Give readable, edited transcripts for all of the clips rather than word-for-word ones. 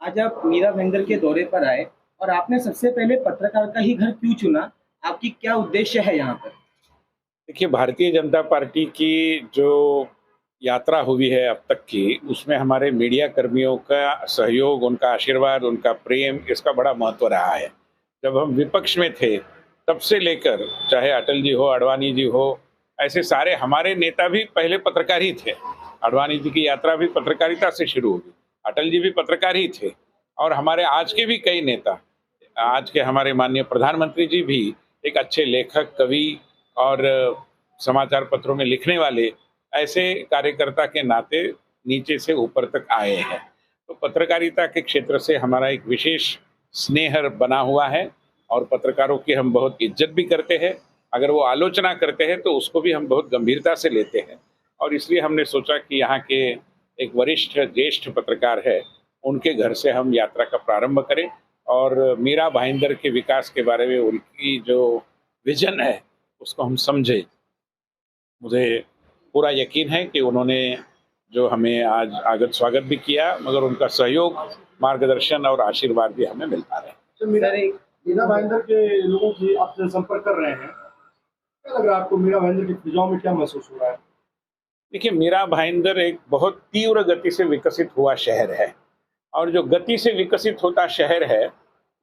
आज आप मीरा भाईंदर के दौरे पर आए और आपने सबसे पहले पत्रकार का ही घर क्यों चुना? आपकी क्या उद्देश्य है यहाँ पर? देखिए, भारतीय जनता पार्टी की जो यात्रा हुई है अब तक की, उसमें हमारे मीडिया कर्मियों का सहयोग, उनका आशीर्वाद, उनका प्रेम, इसका बड़ा महत्व रहा है। जब हम विपक्ष में थे, तब से लेकर चाहे अटल जी हो, आडवाणी जी हो, ऐसे सारे हमारे नेता भी पहले पत्रकार ही थे। आडवाणी जी की यात्रा भी पत्रकारिता से शुरू हुई, अटल जी भी पत्रकार ही थे। और हमारे आज के भी कई नेता, आज के हमारे माननीय प्रधानमंत्री जी भी एक अच्छे लेखक, कवि और समाचार पत्रों में लिखने वाले ऐसे कार्यकर्ता के नाते नीचे से ऊपर तक आए हैं। तो पत्रकारिता के क्षेत्र से हमारा एक विशेष स्नेह बना हुआ है और पत्रकारों की हम बहुत इज्जत भी करते हैं। अगर वो आलोचना करते हैं तो उसको भी हम बहुत गंभीरता से लेते हैं और इसलिए हमने सोचा कि यहाँ के एक वरिष्ठ ज्येष्ठ पत्रकार है, उनके घर से हम यात्रा का प्रारंभ करें और मीरा भाईंदर के विकास के बारे में उनकी जो विजन है उसको हम समझे। मुझे पूरा यकीन है कि उन्होंने जो हमें आज आगत स्वागत भी किया, मगर उनका सहयोग, मार्गदर्शन और आशीर्वाद भी हमें मिलता रहे। तो मीरा भाईंदर के लोगों की आपसे संपर्क कर रहे हैं, क्या लग रहा है आपको? मीरा भाईंदर की फिजाओं में क्या महसूस हो रहा है? देखिए, मीरा भाईंदर एक बहुत तीव्र गति से विकसित हुआ शहर है और जो गति से विकसित होता शहर है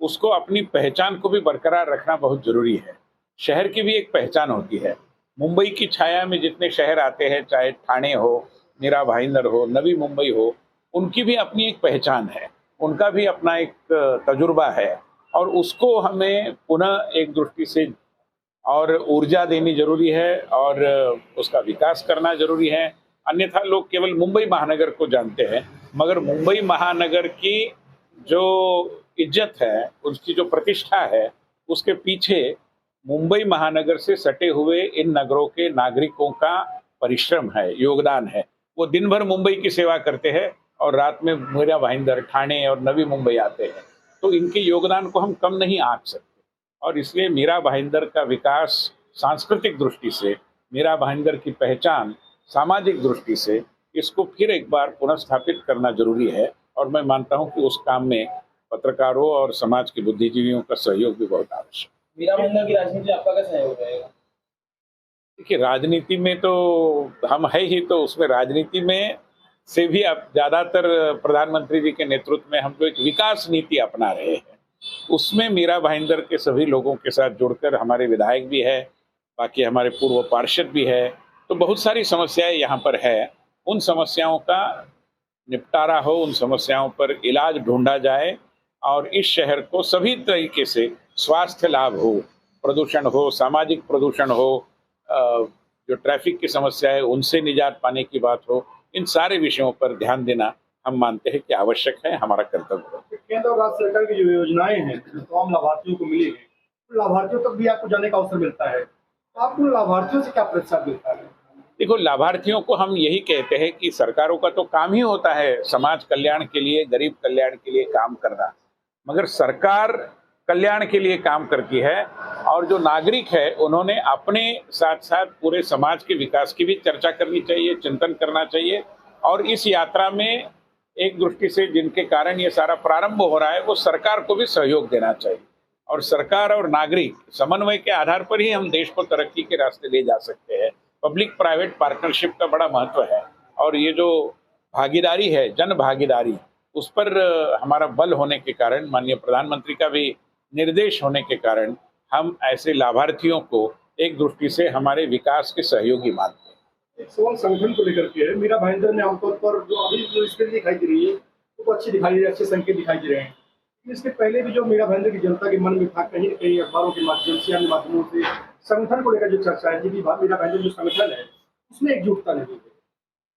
उसको अपनी पहचान को भी बरकरार रखना बहुत जरूरी है। शहर की भी एक पहचान होती है। मुंबई की छाया में जितने शहर आते हैं, चाहे ठाणे हो, मीरा भाईंदर हो, नवी मुंबई हो, उनकी भी अपनी एक पहचान है, उनका भी अपना एक तजुर्बा है और उसको हमें पुनः एक दृष्टि से और ऊर्जा देनी जरूरी है और उसका विकास करना जरूरी है। अन्यथा लोग केवल मुंबई महानगर को जानते हैं, मगर मुंबई महानगर की जो इज्जत है, उसकी जो प्रतिष्ठा है, उसके पीछे मुंबई महानगर से सटे हुए इन नगरों के नागरिकों का परिश्रम है, योगदान है। वो दिन भर मुंबई की सेवा करते हैं और रात में मीरा भाईंदर, ठाणे और नवी मुंबई आते हैं, तो इनके योगदान को हम कम नहीं आंक सकते। और इसलिए मीरा भाईंदर का विकास सांस्कृतिक दृष्टि से, मीरा भाईंदर की पहचान सामाजिक दृष्टि से, इसको फिर एक बार पुनः स्थापित करना जरूरी है और मैं मानता हूं कि उस काम में पत्रकारों और समाज के बुद्धिजीवियों का सहयोग भी बहुत आवश्यक है। मीरा भाईंदर की राजनीति आपका क्या सहयोग रहेगा? देखिए, राजनीति में तो हम है ही, तो उसमें राजनीति में से भी अब ज्यादातर प्रधानमंत्री जी के नेतृत्व में हम तो एक विकास नीति अपना रहे हैं। उसमें मीरा भाईंदर के सभी लोगों के साथ जुड़कर हमारे विधायक भी है, बाकी हमारे पूर्व पार्षद भी है, तो बहुत सारी समस्याएं यहाँ पर है। उन समस्याओं का निपटारा हो, उन समस्याओं पर इलाज ढूंढा जाए और इस शहर को सभी तरीके से स्वास्थ्य लाभ हो, प्रदूषण हो, सामाजिक प्रदूषण हो, जो ट्रैफिक की समस्या है उनसे निजात पाने की बात हो, इन सारे विषयों पर ध्यान देना हम मानते हैं कि आवश्यक है, हमारा कर्तव्य है। केंद्र और राज्य सरकार की जो योजनाएं हैं तो आम लाभार्थियों को मिली है, तो लाभार्थियों तक भी आपको जाने का अवसर मिलता है, तो आपको लाभार्थियों से क्या प्रतिशत मिलता है? देखो, लाभार्थियों को हम यही कहते हैं कि सरकारों का तो काम ही होता है समाज कल्याण के लिए, गरीब कल्याण के लिए काम करना, मगर सरकार कल्याण के लिए काम करती है और जो नागरिक है उन्होंने अपने साथ साथ पूरे समाज के विकास की भी चर्चा करनी चाहिए, चिंतन करना चाहिए। और इस यात्रा में एक दृष्टि से जिनके कारण ये सारा प्रारंभ हो रहा है, वो सरकार को भी सहयोग देना चाहिए और सरकार और नागरिक समन्वय के आधार पर ही हम देश को तरक्की के रास्ते ले जा सकते हैं। पब्लिक प्राइवेट पार्टनरशिप का बड़ा महत्व है और ये जो भागीदारी है, जन भागीदारी, उस पर हमारा बल होने के कारण, माननीय प्रधानमंत्री का भी निर्देश होने के कारण, हम ऐसे लाभार्थियों को एक दृष्टि से हमारे विकास के सहयोगी मानते हैं। एक सवाल संगठन को लेकर के है। मीरा भाईंदर ने आमतौर पर जो अभी जो स्थिति दिखाई दे रही है वो अच्छी दिखाई दे रही है, अच्छे संकेत दिखाई दे रहे हैं। इसके पहले भी जो मीरा भाईंदर की जनता के मन में था, कहीं न कहीं अखबारों के माध्यम से, अन्य माध्यमों से संगठन को लेकर जो चर्चा है, मीरा भाईंदर जो संगठन है उसमें एकजुटता नहीं है,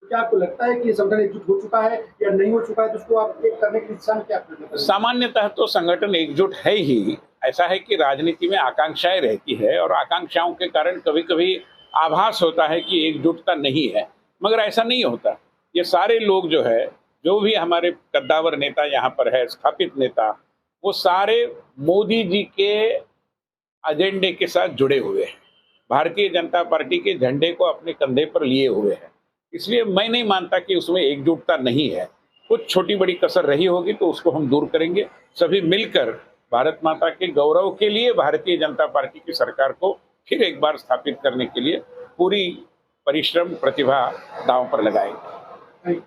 तो क्या आपको लगता है कि संगठन एकजुट हो चुका है या नहीं हो चुका है? तो उसको आप एक करने की दिशा में क्या प्रयत्न करेंगे? सामान्यतः तो संगठन एकजुट है ही। ऐसा है कि राजनीति में आकांक्षाएं रहती है और आकांक्षाओं के कारण कभी कभी आभास होता है कि एकजुटता नहीं है, मगर ऐसा नहीं होता। ये सारे लोग जो है, जो भी हमारे कद्दावर नेता यहाँ पर है, स्थापित नेता, वो सारे मोदी जी के एजेंडे के साथ जुड़े हुए हैं, भारतीय जनता पार्टी के झंडे को अपने कंधे पर लिए हुए हैं। इसलिए मैं नहीं मानता कि उसमें एकजुटता नहीं है। कुछ छोटी बड़ी कसर रही होगी तो उसको हम दूर करेंगे। सभी मिलकर भारत माता के गौरव के लिए भारतीय जनता पार्टी की सरकार को फिर एक बार स्थापित करने के लिए पूरी परिश्रम प्रतिभा दांव पर लगाएंगे।